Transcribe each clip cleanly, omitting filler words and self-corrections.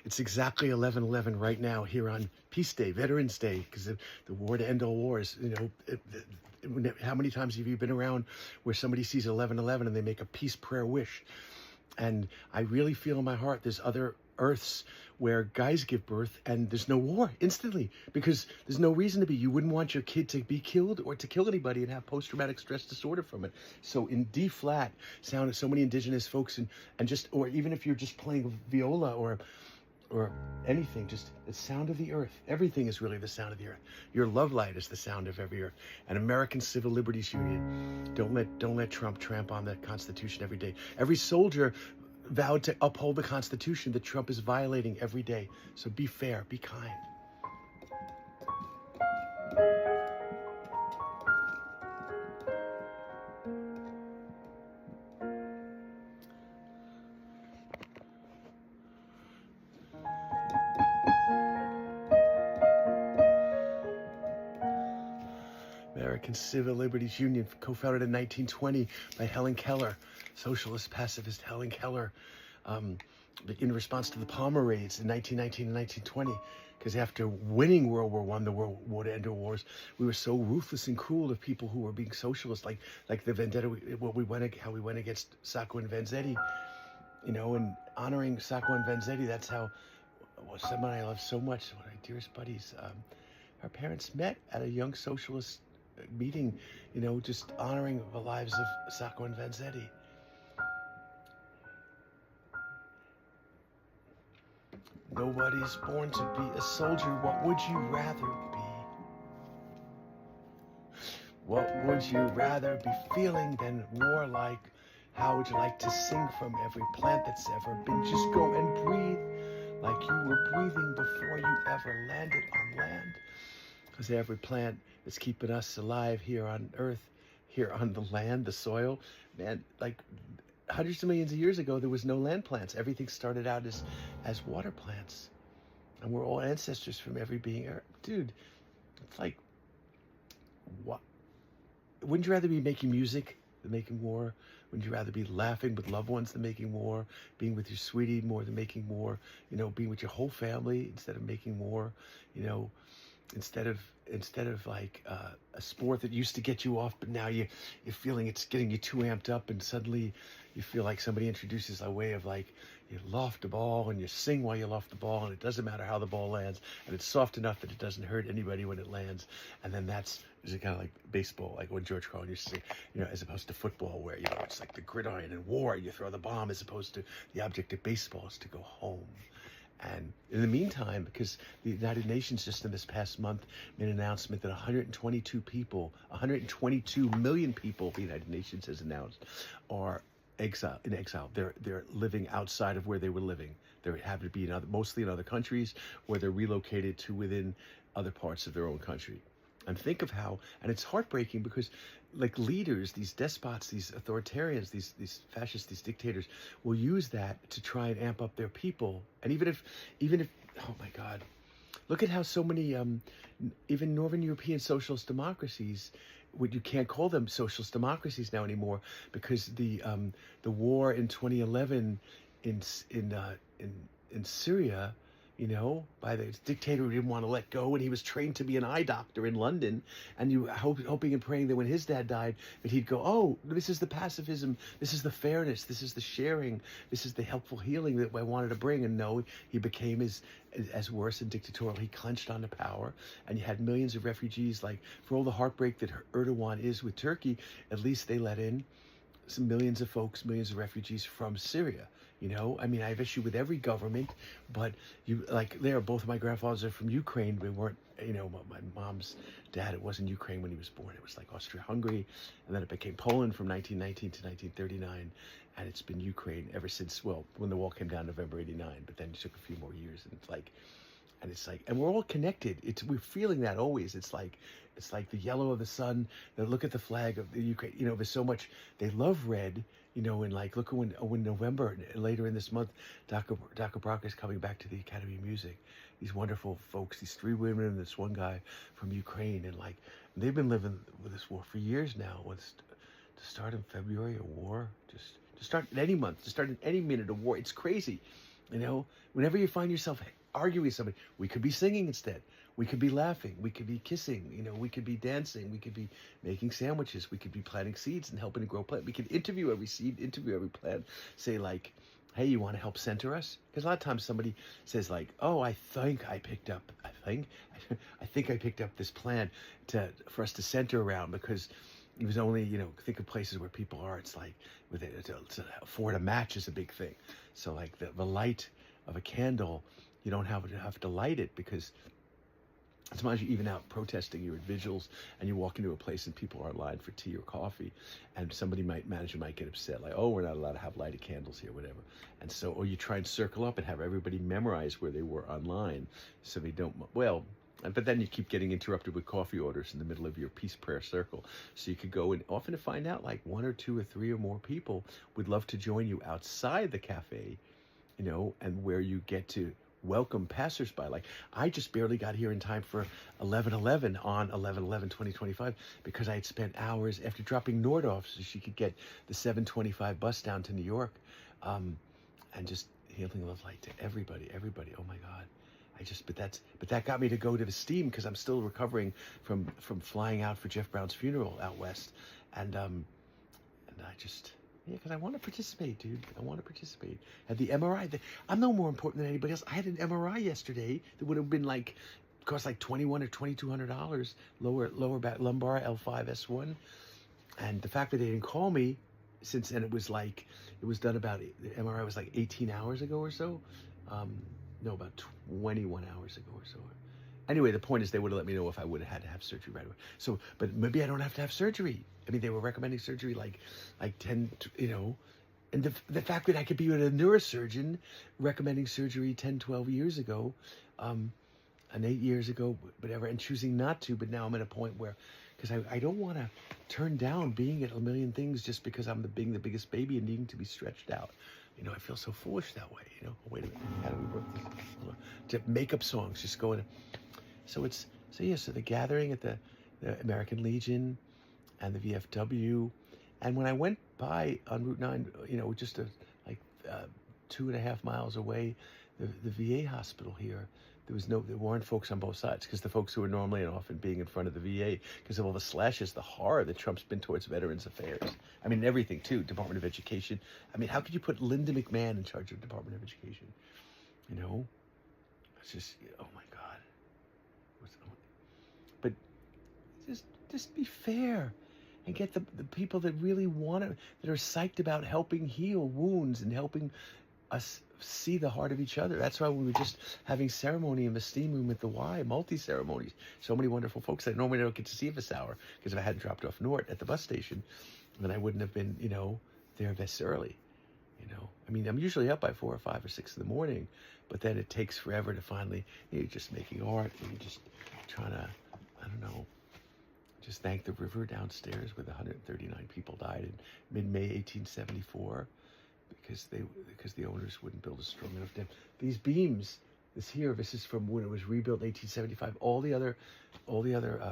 It's exactly 11/11 right now here on Peace Day, Veterans Day, because the war to end all wars. How many times have you been around where somebody sees 11/11 and they make a peace prayer wish? And I really feel in my heart there's other Earths where guys give birth and there's no war instantly because there's no reason to be. You wouldn't want your kid to be killed or to kill anybody and have post-traumatic stress disorder from it. So in D flat, sound so many indigenous folks and just, or even if you're just playing viola or anything, just the sound of the earth. Everything is really the sound of the earth. Your love light is the sound of every earth. An American Civil Liberties Union. Don't let Trump tramp on the Constitution every day. Every soldier vowed to uphold the Constitution that Trump is violating every day. So be fair, be kind. American Civil Liberties Union, co-founded in 1920 by Helen Keller, socialist pacifist Helen Keller, in response to the Palmer raids in 1919 and 1920. Because after winning World War I, the World War to End All Wars, we were so ruthless and cruel to people who were being socialists, like the vendetta, how we went against Sacco and Vanzetti, and honoring Sacco and Vanzetti. That's how someone I love so much, one of my dearest buddies. Our parents met at a young socialist meeting, just honoring the lives of Sacco and Vanzetti. Nobody's born to be a soldier. What would you rather be? What would you rather be feeling than warlike? How would you like to sing from every plant that's ever been? Just go and breathe like you were breathing before you ever landed on land. Because every plant is keeping us alive here on Earth, here on the land, the soil. Man, like hundreds of millions of years ago, there was no land plants. Everything started out as water plants. And we're all ancestors from every being. Dude, it's like, what? Wouldn't you rather be making music than making war? Wouldn't you rather be laughing with loved ones than making war? Being with your sweetie more than making war? Being with your whole family instead of making war? Instead of like a sport that used to get you off, but now you're feeling it's getting you too amped up, and suddenly you feel like somebody introduces a way of like you loft the ball and you sing while you loft the ball, and it doesn't matter how the ball lands, and it's soft enough that it doesn't hurt anybody when it lands. And then is it kind of like baseball, like when George Carlin used to say, as opposed to football where it's like the gridiron, and war you throw the bomb, as opposed to the object of baseball is to go home. And in the meantime, because the United Nations just in this past month made an announcement that 122 million people, the United Nations has announced, are in exile. They're living outside of where they were living. They happen to be mostly in other countries, or they're relocated to within other parts of their own country. And think of how, and it's heartbreaking because like leaders, these despots, these authoritarians, these fascists, these dictators will use that to try and amp up their people. And even if, oh my God, look at how so many, even Northern European socialist democracies, you can't call them socialist democracies now anymore because the war in 2011 in Syria, by the dictator who didn't want to let go, and he was trained to be an eye doctor in London, and you hoping and praying that when his dad died, that he'd go, oh, this is the pacifism, this is the fairness, this is the sharing, this is the helpful healing that I wanted to bring. And no, he became as worse and dictatorial. He clenched on the power, and you had millions of refugees. Like, for all the heartbreak that Erdogan is with Turkey, at least they let in some millions of folks, millions of refugees from Syria. I mean, I have issue with every government, but both of my grandfathers are from Ukraine. They weren't, my mom's dad, it wasn't Ukraine when he was born. It was like Austria-Hungary, and then it became Poland from 1919 to 1939, and it's been Ukraine ever since, well, when the wall came down November 89, but then it took a few more years, and we're all connected. We're feeling that always. It's like the yellow of the sun. Look at the flag of the Ukraine. There's so much. They love red. And like, look when November, later in this month, Daka Braka is coming back to the Academy of Music. These wonderful folks, these 3 women and this one guy from Ukraine, and they've been living with this war for years now. To start in February a war, just to start in any month, to start in any minute a war. It's crazy. You know, whenever you find yourself arguing with somebody, we could be singing instead. We could be laughing. We could be kissing. You know, we could be dancing. We could be making sandwiches. We could be planting seeds and helping to grow plant. We could interview every seed, interview every plant. Say like, hey, you want to help center us? Because a lot of times somebody says like, oh, I think I picked up this plant for us to center around, because it was only, you know, think of places where people are. It's like with it to afford a match is a big thing. So like the light of a candle, you don't have to light it, because sometimes you're even out protesting, you're at vigils, and you walk into a place and people are in line for tea or coffee, and manager might get upset, like, oh, we're not allowed to have lighted candles here, whatever. And so, or you try and circle up and have everybody memorize where they were online, so they don't, well, but then you keep getting interrupted with coffee orders in the middle of your peace prayer circle. So you could go and often to find out like 1 or 2 or 3 or more people would love to join you outside the cafe, you know, and where you get to welcome passersby. Like I just barely got here in time for 11/11 on 11/11/2025, because I had spent hours after dropping Nord off so she could get the 7:25 bus down to New York, and just healing love light to everybody. Oh my God. But that got me to go to the steam, because I'm still recovering from flying out for Jeff Brown's funeral out west, and I just, yeah, because I want to participate, dude. I want to participate. At the MRI, I'm no more important than anybody else. I had an MRI yesterday that would have been like, cost like $2,100 or $2,200, lower back lumbar L5S1, and the fact that they didn't call me and it was done about, the MRI was like 18 hours ago or so. No, about 21 hours ago or so. Anyway, the point is they would have let me know if I would have had to have surgery right away. So, but maybe I don't have to have surgery. I mean, they were recommending surgery like 10, you know, and the fact that I could be with a neurosurgeon recommending surgery 10, 12 years ago, and 8 years ago, whatever, and choosing not to, but now I'm at a point where, because I don't want to turn down being at a million things just because I'm being the biggest baby and needing to be stretched out. You know, I feel so foolish that way, you know. Oh, wait a minute, how do we work this? To make up songs, just going. So the gathering at the American Legion and the VFW, and when I went by on Route 9, you know, just 2.5 miles away, the VA hospital here, there weren't folks on both sides, because the folks who are normally and often being in front of the VA, because of all the slashes, the horror that Trump's been towards Veterans Affairs. I mean, everything too, Department of Education. I mean, how could you put Linda McMahon in charge of Department of Education? You know, it's just, oh my God. But just be fair, and get the people that really want it, that are psyched about helping heal wounds and helping us see the heart of each other. That's why we were just having ceremony in the steam room at the Y, multi-ceremonies. So many wonderful folks that normally don't get to see this hour, because if I hadn't dropped off Nort at the bus station, then I wouldn't have been, you know, there this early. You know, I mean, I'm usually up by 4 or 5 or 6 in the morning, but then it takes forever to finally, you're just making art and you're just trying to, I don't know, just thank the river downstairs where the 139 people died in mid-May 1874 because the owners wouldn't build a strong enough dam. These beams, this is from when it was rebuilt in 1875. All the other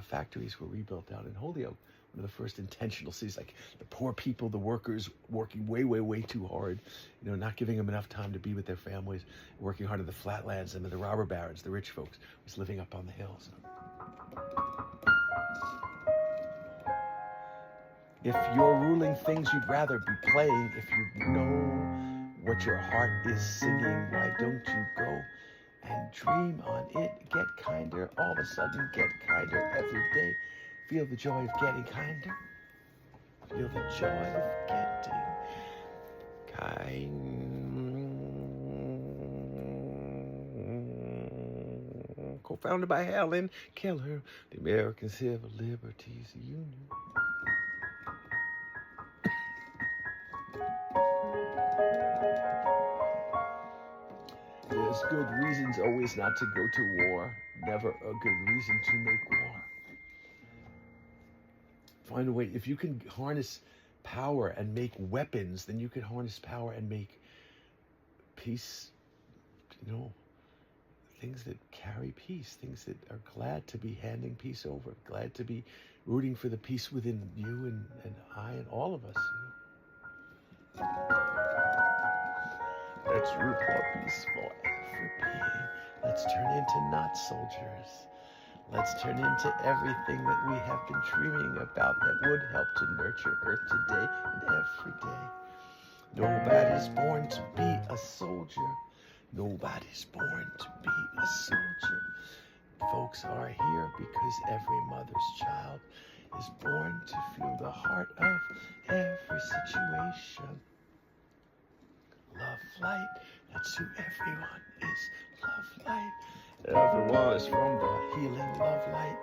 factories were rebuilt down in Holyoke. One of the first intentional cities, like the poor people, the workers working way, way, way too hard, you know, not giving them enough time to be with their families, working hard in the flatlands, and the robber barons, the rich folks, was living up on the hills. If you're ruling things you'd rather be playing, if you know what your heart is singing, why don't you go and dream on it? Get kinder, all of a sudden get kinder every day. Feel the joy of getting kinder. Feel the joy of getting kind. Co-founded by Helen Keller, the American Civil Liberties Union. There's good reasons always not to go to war. Never a good reason to make war. Find a way. If you can harness power and make weapons, then you can harness power and make peace, you know, things that carry peace, things that are glad to be handing peace over, glad to be rooting for the peace within you and I and all of us. You know? Let's root for peace for every being. Let's turn into not soldiers. Let's turn into everything that we have been dreaming about that would help to nurture Earth today and every day. Nobody's born to be a soldier. Nobody's born to be a soldier. Folks are here because every mother's child is born to feel the heart of every situation. Love light, that's who everyone is. Love light, everyone is from the healing love light.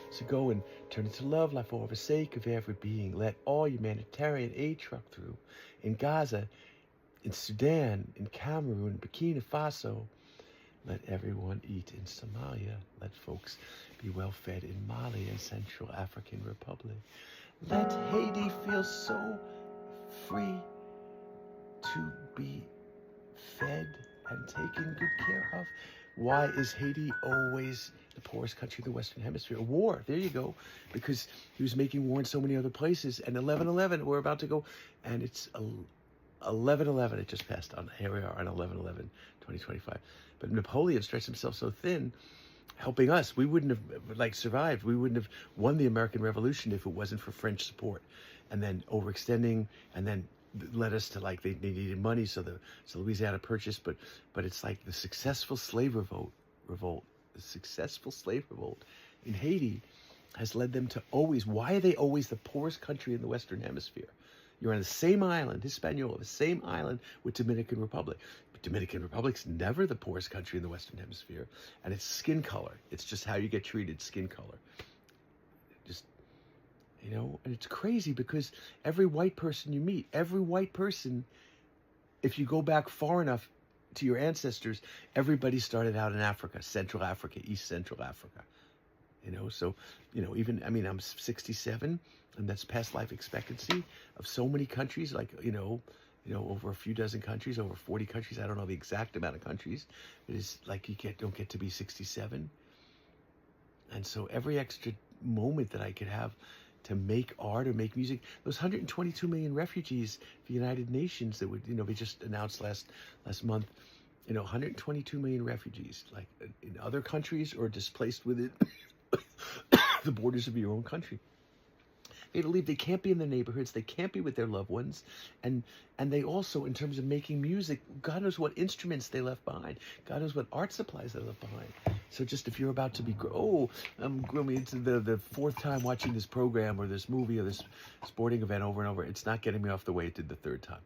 So go and turn it to love life for the sake of every being. Let all humanitarian aid truck through in Gaza, in Sudan, in Cameroon, Burkina Faso. Let everyone eat in Somalia. Let folks be well fed in Mali and Central African Republic. Let Haiti feel so free to be fed and taken good care of. Why is Haiti always the poorest country in the Western Hemisphere? War, there you go. Because he was making war in so many other places. And 11/11, we're about to go, and it's 11/11, it just passed on. Here we are on 11/11, 2025. But Napoleon stretched himself so thin, helping us. We wouldn't have survived. We wouldn't have won the American Revolution if it wasn't for French support. And then overextending, and then led us to they needed money, so Louisiana Purchase. But it's like the successful slave revolt, the successful slave revolt in Haiti has led them to always. Why are they always the poorest country in the Western Hemisphere? You're on the same island, Hispaniola, the same island with Dominican Republic. But Dominican Republic's never the poorest country in the Western Hemisphere. And it's skin color. It's just how you get treated, skin color. Just, and it's crazy because every white person you meet, every white person, if you go back far enough to your ancestors, everybody started out in Africa, Central Africa, East Central Africa. So, I'm 67, and that's past life expectancy of so many countries, over a few dozen countries, over 40 countries. I don't know the exact amount of countries. It is like don't get to be 67. And so every extra moment that I could have to make art or make music, those 122 million refugees, the United Nations that would, they just announced last month, 122 million refugees, like in other countries or displaced within the borders of your own country. They believe they can't be in their neighborhoods, they can't be with their loved ones, and they also, in terms of making music, God knows what instruments they left behind, God knows what art supplies they left behind. So just if you're about to be, I'm going to the fourth time watching this program or this movie or this sporting event over and over, it's not getting me off the way it did the third time.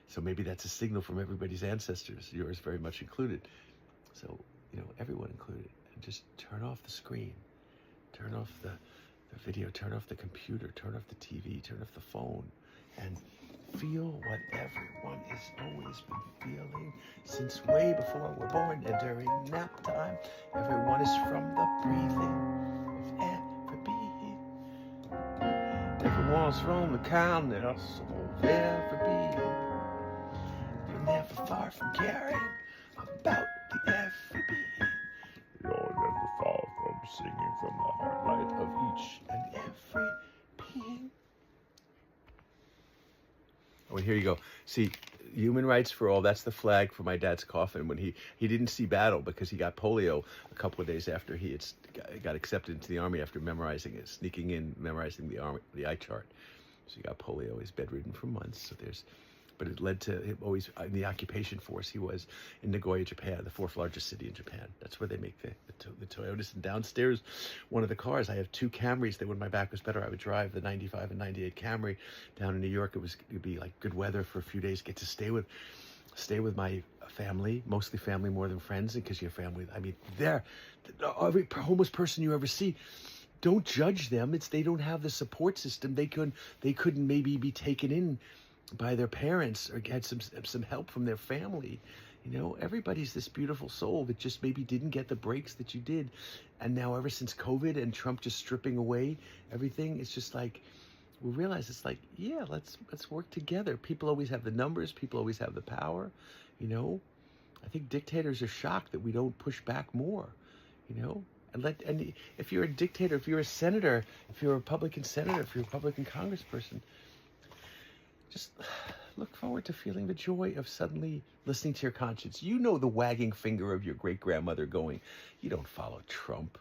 So maybe that's a signal from everybody's ancestors, yours very much included. So, everyone included. And just turn off the screen. Turn off the video, turn off the computer, turn off the TV, turn off the phone, and feel what everyone has always been feeling since way before we're born and during nap time. Everyone is from the breathing of every being. Everyone's from the kindness of every being. You're never far from caring about the every being. You're never far from singing from the heart light of each and every being. Oh, here you go. See, Human Rights for All, that's the flag for my dad's coffin. When he didn't see battle because he got polio a couple of days after he had got accepted into the army after sneaking in, memorizing the eye chart. So he got polio. He's bedridden for months. So but it led to him always in the occupation force. He was in Nagoya, Japan, the fourth largest city in Japan. That's where they make the Toyotas. And downstairs, one of the cars, I have two Camrys that when my back was better, I would drive the 95 and 98 Camry down in New York. It would be like good weather for a few days, get to stay with my family, mostly family more than friends, because your family, every homeless person you ever see, don't judge them. They don't have the support system. They couldn't maybe be taken in by their parents or had some help from their family. Everybody's this beautiful soul that just maybe didn't get the breaks that you did. And now ever since COVID and Trump just stripping away everything, it's just like we realize it's like, yeah, let's work together. People always have the numbers, people always have the power. I think dictators are shocked that we don't push back more. And if you're a dictator, if you're a senator, if you're a Republican senator, if you're a Republican congressperson, just look forward to feeling the joy of suddenly listening to your conscience. You know the wagging finger of your great grandmother going, you don't follow Trump.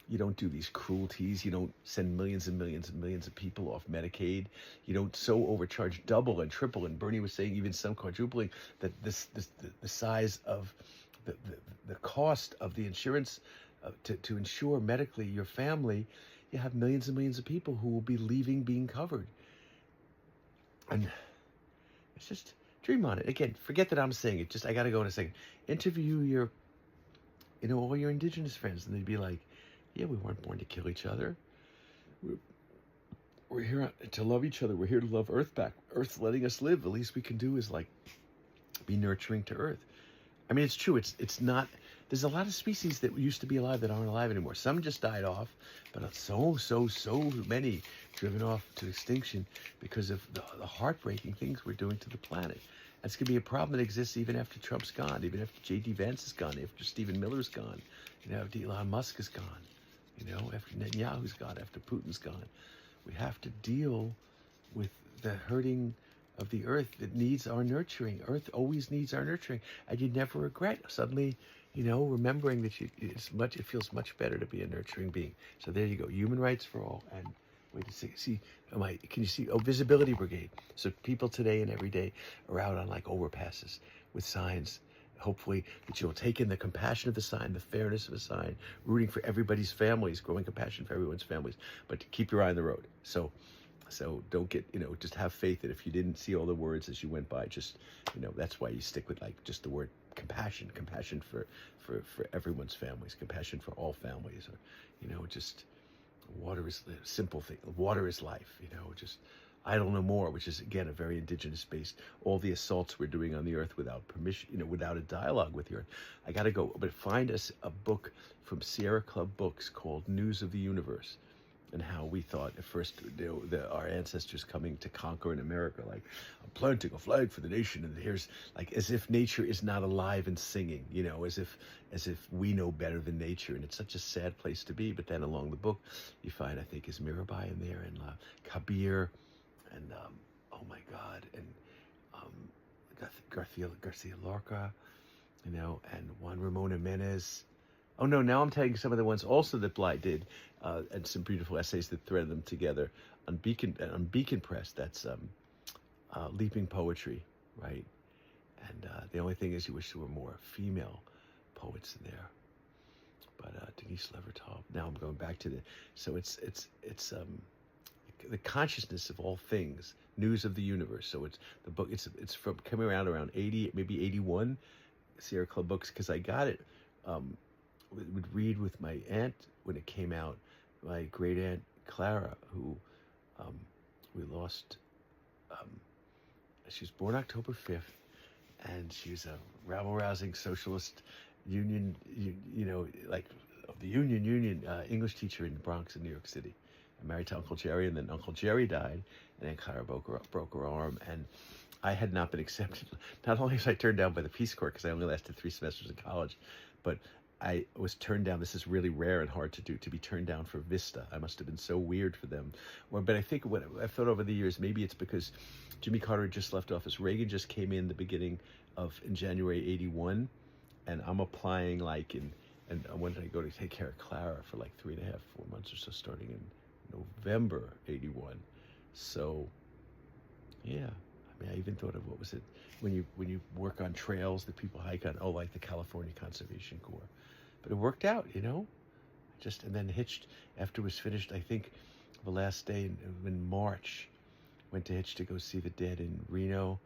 You don't do these cruelties. You don't send millions and millions and millions of people off Medicaid. You don't so overcharge double and triple. And Bernie was saying even some quadrupling that the size of the cost of the insurance to insure medically your family. You have millions and millions of people who will be leaving being covered. And it's just dream on it. Again, forget that I'm saying it. Just I got to go in a second. Interview your, all your indigenous friends, and they'd be like, yeah, we weren't born to kill each other. We're here to love each other. We're here to love Earth back. Earth's letting us live. The least we can do is like be nurturing to Earth. I mean, it's true. It's not. There's a lot of species that used to be alive that aren't alive anymore. Some just died off, but so many driven off to extinction because of the heartbreaking things we're doing to the planet. That's going to be a problem that exists even after Trump's gone, even after J.D. Vance is gone, after Stephen Miller's gone, after Elon Musk is gone, after Netanyahu's gone, after Putin's gone. We have to deal with the hurting of the Earth that needs our nurturing. Earth always needs our nurturing, and you never regret suddenly, remembering that it feels much better to be a nurturing being. So there you go, human rights for all. And wait to see, can you see? Oh, Visibility Brigade. So people today and every day are out on like overpasses with signs. Hopefully that you'll take in the compassion of the sign, the fairness of the sign, rooting for everybody's families, growing compassion for everyone's families, but keep your eye on the road. So don't get, just have faith that if you didn't see all the words as you went by, just, that's why you stick with like just the word compassion for everyone's families, compassion for all families, or, just water is the simple thing. Water is life, just idle no more, which is again a very indigenous based. All the assaults we're doing on the earth without permission, without a dialogue with the earth. I got to go, but find us a book from Sierra Club Books called News of the Universe, and how we thought at first, our ancestors coming to conquer in America, like I'm planting a flag for the nation, and here's like as if nature is not alive and singing, as if we know better than nature, and it's such a sad place to be. But then along the book, you find I think is Mirabai in there, and Kabir. And oh my God, and Garcia Lorca, and Juan Ramon Jimenez. Oh no, now I'm telling you some of the ones also that Bly did, and some beautiful essays that thread them together on Beacon Press. That's Leaping Poetry, right? And the only thing is, you wish there were more female poets in there. But Denise Levertov. Now I'm going back to so it's the consciousness of all things, news of the universe. So it's the book. It's from coming around 80, maybe 81, Sierra Club Books, because I got it. Would read with my aunt when it came out. My great aunt Clara, who we lost. She was born October 5th, and she was a rabble-rousing socialist union, like of the Union English teacher in the Bronx in New York City. I married to Uncle Jerry, and then Uncle Jerry died, and then Clara broke her arm, and I had not been accepted. Not only was I turned down by the Peace Corps, because I only lasted 3 semesters in college, but I was turned down. This is really rare and hard to do, to be turned down for Vista. I must have been so weird for them. But I think what I've thought over the years, maybe it's because Jimmy Carter had just left office. Reagan just came in the beginning in January 81, and I'm applying and when did I go to take care of Clara for like 3.5, 4 months or so, starting in November 81. So yeah, I mean, I even thought of, what was it, when you work on trails that people hike on, like the California Conservation Corps. But it worked out, and then hitched after it was finished. I think the last day in March, went to Hitch to go see the dead in Reno,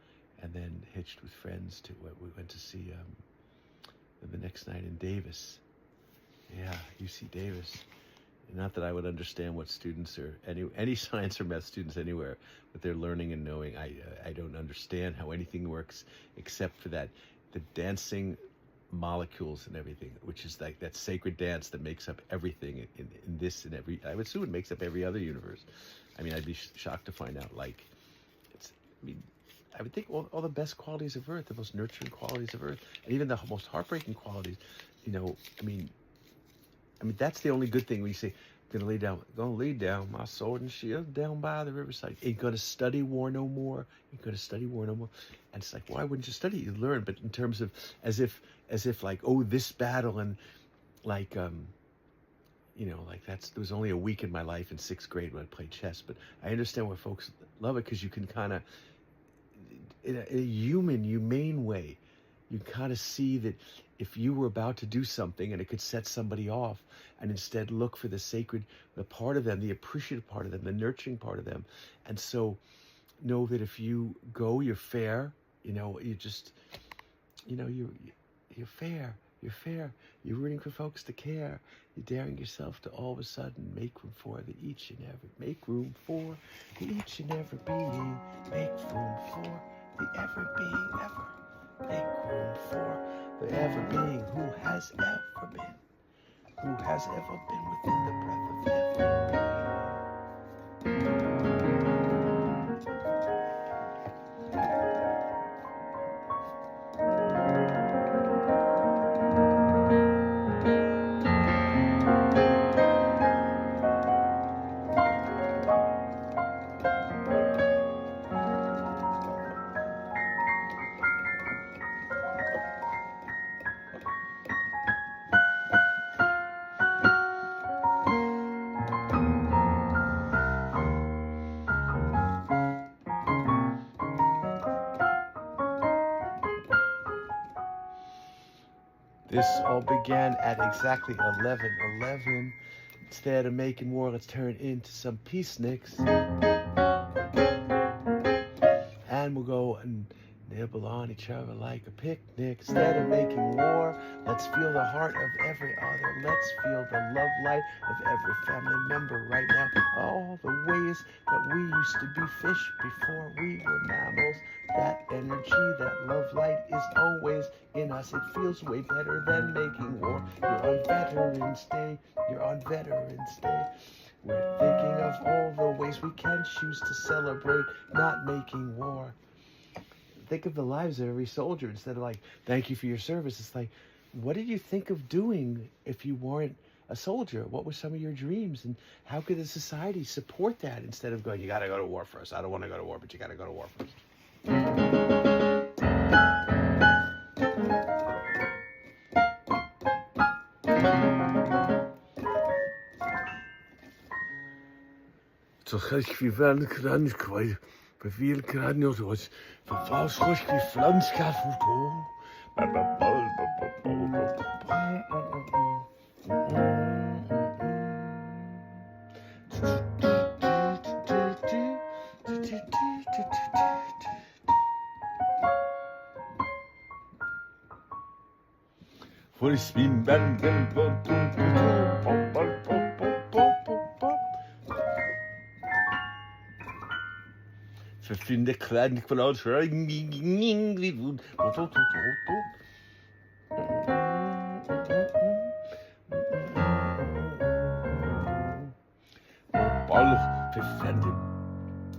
and then hitched with friends we went to see the next night in Davis. Yeah, UC Davis. Not that I would understand what students or any science or math students anywhere, what they're learning and knowing. I don't understand how anything works except for the dancing molecules and everything, which is like that sacred dance that makes up everything in this and every. I would assume it makes up every other universe. I mean, I'd be shocked to find out I would think all the best qualities of Earth, the most nurturing qualities of Earth, and even the most heartbreaking qualities. I mean, that's the only good thing when you say Gonna lay down my sword and shield down by the riverside. Ain't gonna study war no more. Ain't gonna study war no more. And it's like, why wouldn't you study? You learn, but in terms of as if like, oh, this battle and like like there was only a week in my life in sixth grade when I played chess, but I understand why folks love it because you can kind of, in a humane way, you kind of see that if you were about to do something and it could set somebody off, and instead look for the part of them, the appreciative part of them, the nurturing part of them, and so know that if you go, you're fair. You just, you're fair. You're fair. You're rooting for folks to care. You're daring yourself to all of a sudden make room for the each and every. Make room for the each and every being. Make room for the every being ever. Make room for the ever being who has ever been. Who has ever been within the breath of every being. This all began at exactly 11:11. Instead of making war, let's turn it into some peaceniks. And we'll go and nibble on each other like a picnic. Instead of making war, let's feel the heart of every other. Let's feel the love light of every family member right now. All the ways that we used to be fish before we were mammals. That energy, that love light is always in us. It feels way better than making war. You're on Veterans Day. You're on Veterans Day. We're thinking of all the ways we can choose to celebrate not making war. Think of the lives of every soldier instead of like, thank you for your service. It's like, what did you think of doing if you weren't a soldier? What were some of your dreams? And how could the society support that instead of going, you got to go to war first. I don't want to go to war, but you got to go to war first. Toch wie van kran kwijt, beviel kran niet was, vervals goed wie Flans gaat voetbal. Voor spin ben Verfinde kleine Clouds.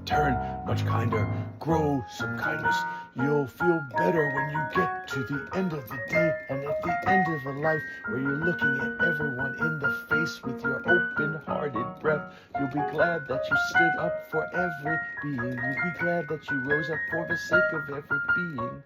Turn much kinder, grow some kindness. You'll feel better when you get to the end of the day and at the end of a life where you're looking at everyone in the face with your open-hearted breath. You'll be glad that you stood up for every being. You'll be glad that you rose up for the sake of every being.